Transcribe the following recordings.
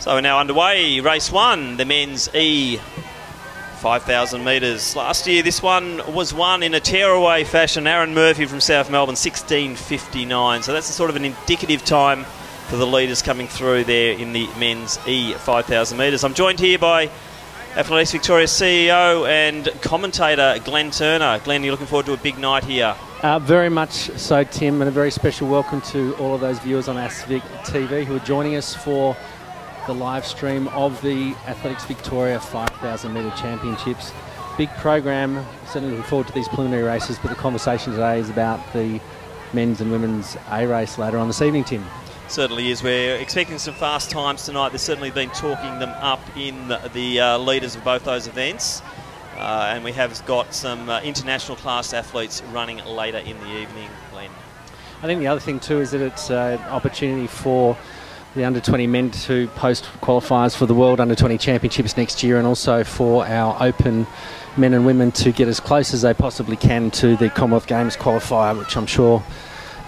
So we're now underway. Race 1, the men's E 5,000 metres. Last year this one was won in a tearaway fashion. Aaron Murphy from South Melbourne, 16:59. So that's a sort of an indicative time for the leaders coming through there in the men's E 5,000 metres. I'm joined here by Athletics Victoria CEO and commentator Glenn Turner. Glenn, you're looking forward to a big night here? Very much so, Tim, and a very special welcome to all of those viewers on ASVIC TV who are joining us for the live stream of the Athletics Victoria 5,000 metre championships. Big program, certainly looking forward to these preliminary races, but the conversation today is about the men's and women's A race later on this evening, Tim. Certainly is. We're expecting some fast times tonight. There's certainly been talking them up in the leaders of both those events. And we have got some international class athletes running later in the evening, Glenn. I think the other thing too is that it's an opportunity for the under-20 men to post qualifiers for the World Under-20 Championships next year, and also for our Open men and women to get as close as they possibly can to the Commonwealth Games qualifier, which I'm sure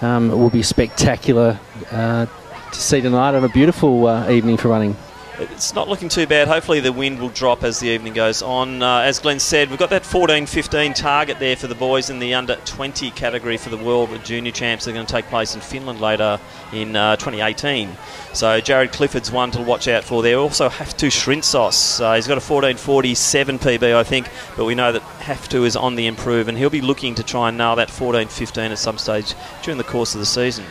will be spectacular to see tonight on a beautiful evening for running. It's not looking too bad. Hopefully the wind will drop as the evening goes on. As Glenn said, we've got that 14-15 target there for the boys in the under-20 category for the World Junior Champs. They're going to take place in Finland later in 2018. So Jared Clifford's one to watch out for there. Also Haftu Shrinsos. He's got a 14:47 PB, I think, but we know that Haftu is on the improve, and he'll be looking to try and nail that 14:15 at some stage during the course of the season.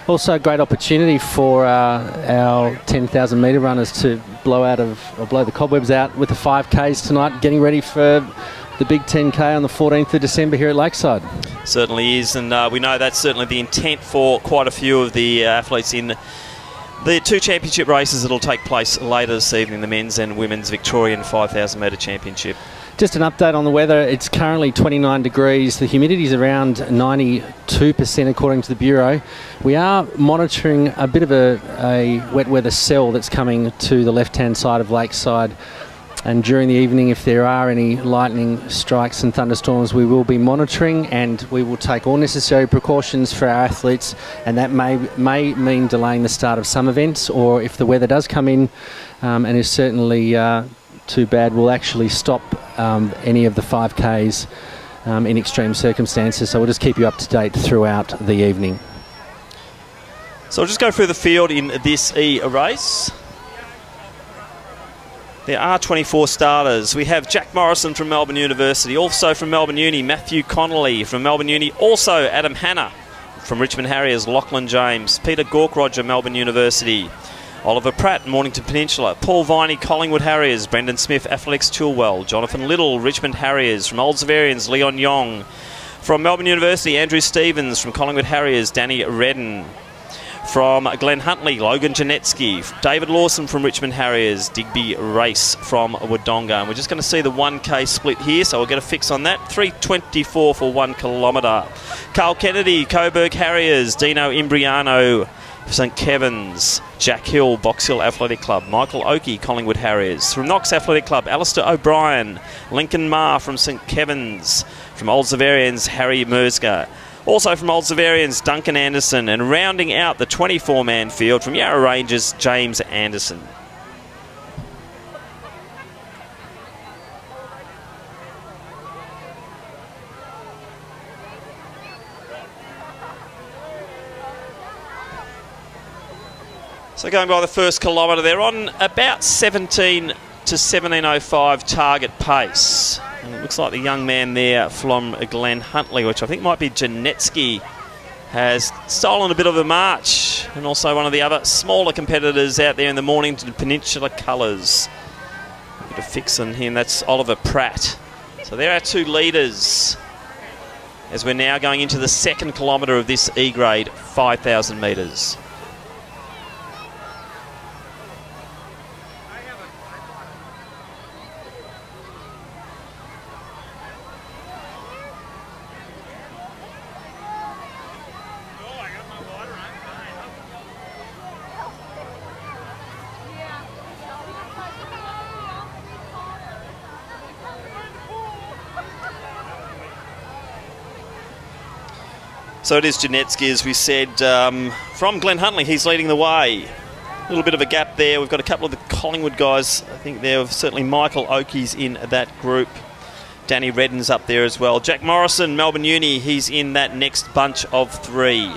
Also a great opportunity for our 10,000 metre runners to blow the cobwebs out with the 5Ks tonight, getting ready for the big 10K on the 14th of December here at Lakeside. Certainly is, and we know that's certainly the intent for quite a few of the athletes in the two championship races that will take place later this evening, the men's and women's Victorian 5,000 metre championship. Just an update on the weather. It's currently 29 degrees. The humidity is around 92% according to the Bureau. We are monitoring a bit of a wet weather cell that's coming to the left-hand side of Lakeside. And during the evening, if there are any lightning strikes and thunderstorms, we will be monitoring, and we will take all necessary precautions for our athletes. And that may mean delaying the start of some events, or if the weather does come in and is certainly too bad, we'll actually stop any of the 5Ks in extreme circumstances. So we'll just keep you up to date throughout the evening. So I'll just go through the field in this E race. There are 24 starters. We have Jack Morrison from Melbourne University, also from Melbourne Uni, Matthew Connolly from Melbourne Uni, also Adam Hanna from Richmond Harriers, Lachlan James, Peter Gorkroger, Melbourne University, Oliver Pratt, Mornington Peninsula, Paul Viney, Collingwood Harriers, Brendan Smith, Athletics Chilwell, Jonathan Little, Richmond Harriers, from Old Zavarians, Leon Yong, from Melbourne University, Andrew Stevens, from Collingwood Harriers, Danny Redden, from Glen Huntley, Logan Janetsky, David Lawson from Richmond Harriers, Digby Race from Wodonga. And we're just going to see the 1K split here, so we'll get a fix on that. 3:24 for 1 kilometre. Carl Kennedy, Coburg Harriers, Dino Imbriano, St Kevin's, Jack Hill, Box Hill Athletic Club, Michael Oakey, Collingwood Harriers. From Knox Athletic Club, Alistair O'Brien, Lincoln Marr from St Kevin's. From Old Zavarians, Harry Merzger. Also from Old Zavarians, Duncan Anderson. And rounding out the 24-man field from Yarra Rangers, James Anderson. So going by the first kilometre, they're on about 17 to 17:05 target pace. And it looks like the young man there from Glen Huntley, which I think might be Janetsky, has stolen a bit of a march. And also one of the other smaller competitors out there in the Mornington Peninsula colours. A bit of fix on him, that's Oliver Pratt. So there are two leaders as we're now going into the second kilometre of this E-grade 5,000 metres. So it is Janetsky, as we said, from Glen Huntley. He's leading the way. A little bit of a gap there. We've got a couple of the Collingwood guys. I think there are certainly Michael Oakey's in that group. Danny Redden's up there as well. Jack Morrison, Melbourne Uni, he's in that next bunch of 3.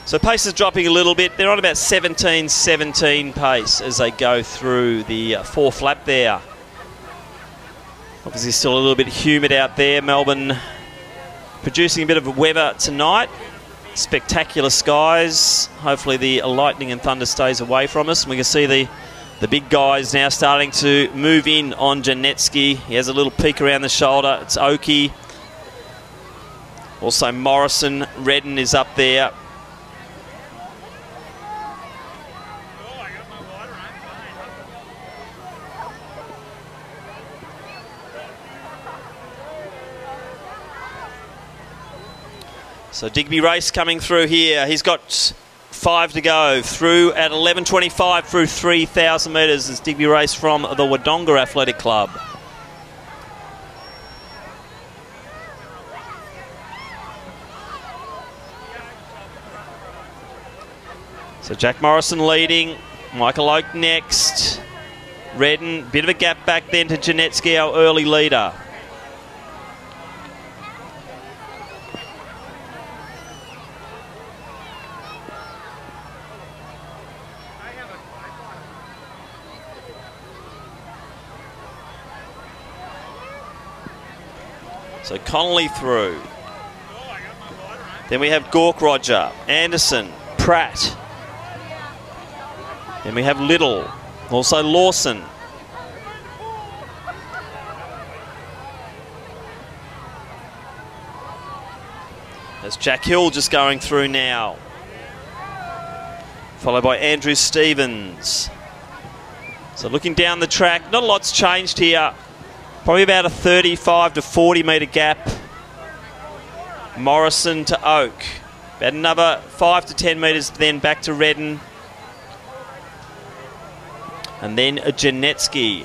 So pace is dropping a little bit. They're on about 17 pace as they go through the 4th lap there. Obviously still a little bit humid out there. Melbourne producing a bit of weather tonight. Spectacular skies. Hopefully the lightning and thunder stays away from us. And we can see the big guys now starting to move in on Janetsky. He has a little peek around the shoulder. It's Oakey. Also Morrison. Redden is up there. So Digby Race coming through here. He's got 5 to go. Through at 11.25 through 3,000 metres is Digby Race from the Wodonga Athletic Club. So Jack Morrison leading. Michael Oak next. Redden, bit of a gap back then to Janetsky, our early leader. So Connolly through. Then we have Gork-Roger, Anderson, Pratt. Then we have Little, also Lawson. There's Jack Hill just going through now. Followed by Andrew Stevens. So looking down the track, not a lot's changed here. Probably about a 35 to 40 metre gap. Morrison to Oak. About another 5 to 10 metres then back to Redden. And then Janetsky.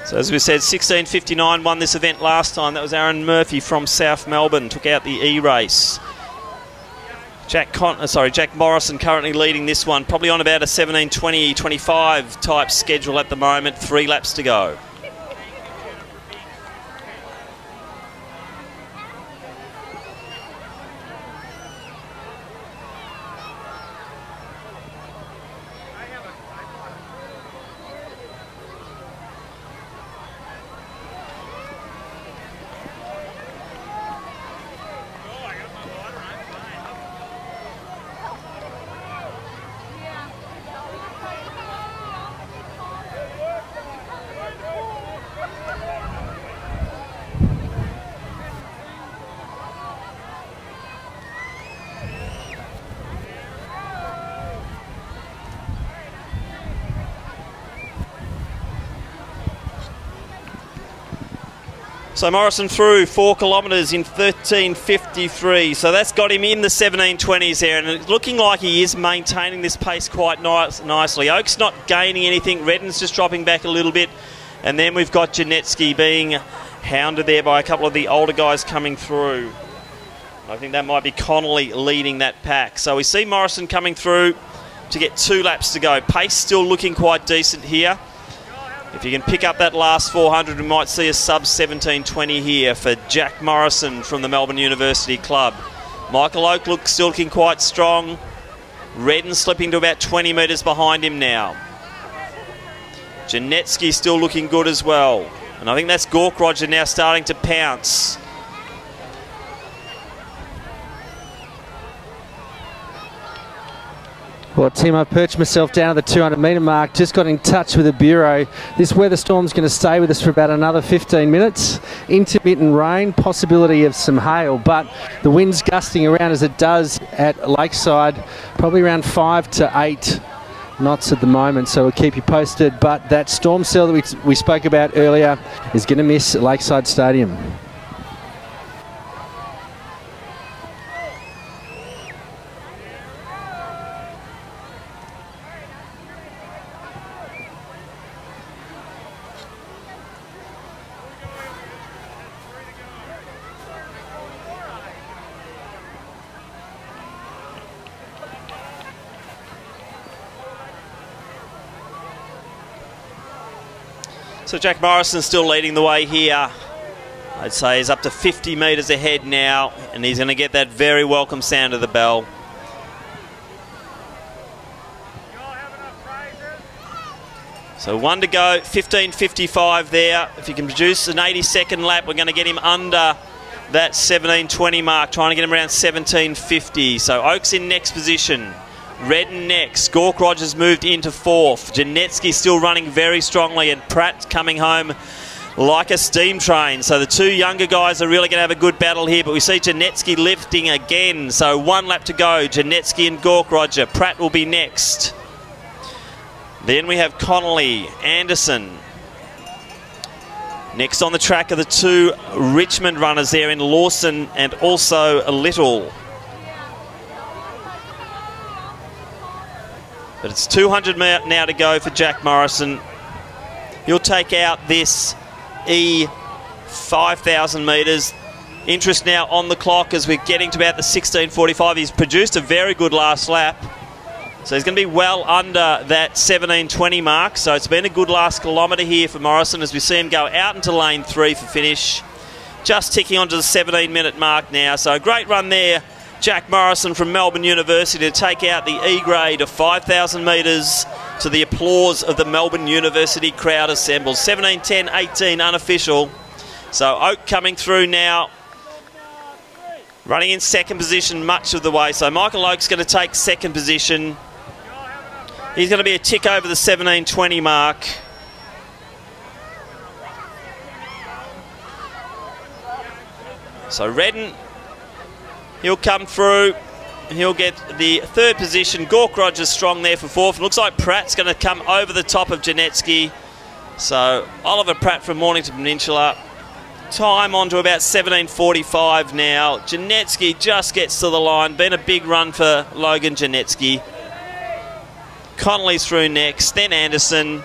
So as we said, 16.59 won this event last time. That was Aaron Murphy from South Melbourne. Took out the E-race. Jack Morrison currently leading this one. Probably on about a 17.20, 25 type schedule at the moment. 3 laps to go. So Morrison through 4 kilometres in 13.53. So that's got him in the 17.20s there. And it's looking like he is maintaining this pace quite nicely. Oak's not gaining anything. Redden's just dropping back a little bit. And then we've got Janetsky being hounded there by a couple of the older guys coming through. I think that might be Connolly leading that pack. So we see Morrison coming through to get 2 laps to go. Pace still looking quite decent here. If you can pick up that last 400, we might see a sub 17.20 here for Jack Morrison from the Melbourne University Club. Michael Oak still looking quite strong. Redden slipping to about 20 metres behind him now. Janetsky still looking good as well. And I think that's Gork-Roger now starting to pounce. Well, Tim, I've perched myself down at the 200 metre mark, just got in touch with the Bureau. This weather storm's going to stay with us for about another 15 minutes. Intermittent rain, possibility of some hail, but the wind's gusting around as it does at Lakeside, probably around 5 to 8 knots at the moment, so we'll keep you posted. But that storm cell that we spoke about earlier is going to miss Lakeside Stadium. So Jack Morrison still leading the way here. I'd say he's up to 50 metres ahead now, and he's going to get that very welcome sound of the bell. So 1 to go, 15.55 there. If he can produce an 82nd lap, we're going to get him under that 17.20 mark, trying to get him around 17.50. So Oak's in next position. Redden next. Gork Rogers moved into fourth. Janetsky still running very strongly, and Pratt coming home like a steam train. So the two younger guys are really going to have a good battle here, but we see Janetsky lifting again. So 1 lap to go. Janetsky and Gork Roger. Pratt will be next. Then we have Connolly, Anderson. Next on the track are the two Richmond runners there in Lawson and also a Little. But it's 200 now to go for Jack Morrison. He'll take out this 5,000 metres. Interest now on the clock as we're getting to about the 16.45. He's produced a very good last lap. So he's going to be well under that 17.20 mark. So it's been a good last kilometre here for Morrison as we see him go out into lane 3 for finish. Just ticking onto the 17-minute mark now. So a great run there. Jack Morrison from Melbourne University to take out the E grade of 5,000 metres to the applause of the Melbourne University crowd assembled. 17.10.18 unofficial. So Oak coming through now, running in second position much of the way. So Michael Oak's going to take second position. He's going to be a tick over the 17.20 mark. So Redden, he'll come through. He'll get the third position. Gork Rogers strong there for fourth. It looks like Pratt's going to come over the top of Janetsky. So Oliver Pratt from Mornington Peninsula. Time on to about 17.45 now. Janetsky just gets to the line. Been a big run for Logan Janetsky. Connolly's through next. Then Anderson.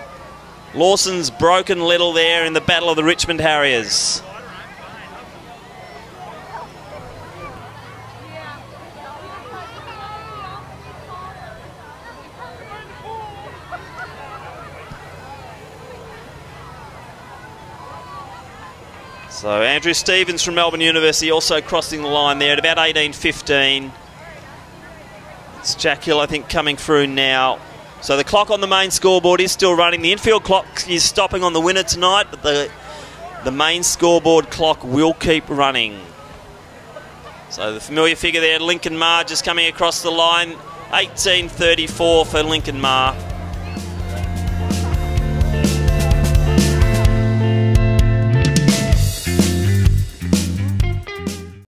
Lawson's broken Little there in the battle of the Richmond Harriers. So Andrew Stevens from Melbourne University also crossing the line there at about 18.15. It's Jack Hill, I think, coming through now. So the clock on the main scoreboard is still running. The infield clock is stopping on the winner tonight, but the main scoreboard clock will keep running. So the familiar figure there, Lincoln Marr, just coming across the line. 18.34 for Lincoln Marr.